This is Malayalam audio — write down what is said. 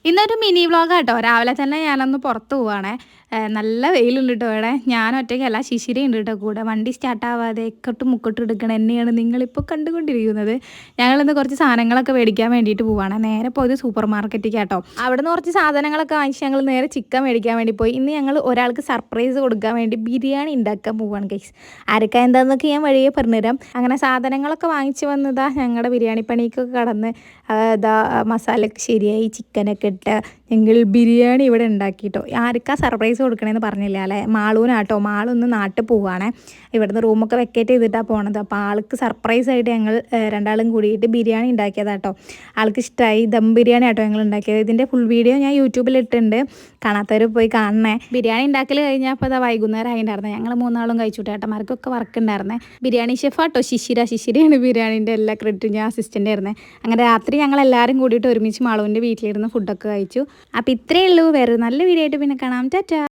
ഇന്നൊരു മിനി വ്ളോഗാട്ടോ. രാവിലെ തന്നെ ഞാനൊന്ന് പുറത്ത് പോവാണേ. നല്ല വെയിലുണ്ട് കേട്ടോ ഇവിടെ. ഞാൻ ഒറ്റയ്ക്കല്ല, ശിശിരയുണ്ട് കേട്ടോ കൂടെ. വണ്ടി സ്റ്റാർട്ടാവാതെ എക്കട്ടും മുക്കട്ടും എടുക്കണം എന്നെയാണ് നിങ്ങളിപ്പോൾ കണ്ടുകൊണ്ടിരിക്കുന്നത്. ഞങ്ങളിന്ന് കുറച്ച് സാധനങ്ങളൊക്കെ മേടിക്കാൻ വേണ്ടിയിട്ട് പോവാണ്. നേരെ പോയത് സൂപ്പർ മാർക്കറ്റിലേക്കാട്ടോ. അവിടെ നിന്ന് കുറച്ച് സാധനങ്ങളൊക്കെ വാങ്ങിച്ച് ഞങ്ങൾ നേരെ ചിക്കൻ മേടിക്കാൻ വേണ്ടി പോയി. ഇന്ന് ഞങ്ങൾ ഒരാൾക്ക് സർപ്രൈസ് കൊടുക്കാൻ വേണ്ടി ബിരിയാണി ഉണ്ടാക്കാൻ പോവാണ് ഗൈസ്. ആരൊക്കെ എന്താണെന്നൊക്കെ ഞാൻ വഴിയെ പറഞ്ഞുതരാം. അങ്ങനെ സാധനങ്ങളൊക്കെ വാങ്ങിച്ച് വന്നതാ ഞങ്ങളുടെ ബിരിയാണി പണിക്കൊക്കെ കടന്ന് ഇതാ മസാലയൊക്കെ ശരിയായി, ചിക്കനൊക്കെ ഇട്ട് ഞങ്ങൾ ബിരിയാണി ഇവിടെ ഉണ്ടാക്കിയിട്ടോ. ആർക്കാ സർപ്രൈസ് കൊടുക്കണമെന്ന് പറഞ്ഞില്ല അല്ലേ? മാളൂനാട്ടോ. മാളൊന്ന് നാട്ടിൽ പോവുകയാണേ. ഇവിടുന്ന് റൂമൊക്കെ വെക്കേറ്റ് ചെയ്തിട്ടാണ് പോണത്. അപ്പോൾ ആൾക്ക് സർപ്രൈസ് ആയിട്ട് ഞങ്ങൾ രണ്ടാളും കൂടിയിട്ട് ബിരിയാണി ഉണ്ടാക്കിയതാട്ടോ. ആൾക്ക് ഇഷ്ടമായി. ദം ബിരിയാണി ആട്ടോ ഞങ്ങൾ ഉണ്ടാക്കിയത്. ഇതിൻ്റെ ഫുൾ വീഡിയോ ഞാൻ യൂട്യൂബിലിട്ടുണ്ട്, കാണാത്തവർ പോയി കാണണേ. ബിരിയാണി ഉണ്ടാക്കൽ കഴിഞ്ഞപ്പോൾ അതാ വൈകുന്നേരം ആയിട്ടുണ്ടായിരുന്നത്. ഞങ്ങൾ മൂന്നാളും കഴിച്ചു. ഏട്ടന്മാർക്കൊക്കെ വർക്ക് ഉണ്ടായിരുന്നേ. ബിരിയാണി ഷെഫാട്ടോ ശിശിരയാണ് ബിരിയാണീൻ്റെ എല്ലാ ക്രെഡിറ്റും. ഞാൻ അസിസ്റ്റൻ്റ് ആയിരുന്നേ. അങ്ങനെ രാത്രി ഞങ്ങൾ എല്ലാവരും കൂടിയിട്ട് ഒരുമിച്ച് മാളുവിൻ്റെ വീട്ടിലിരുന്ന് ഫുഡൊക്കെ കഴിച്ചു. അപ്പോൾ ഇത്രയേ ഉള്ളൂ. വേറെ നല്ല വീഡിയോ ആയിട്ട് പിന്നെ കാണാം. ടാറ്റാ.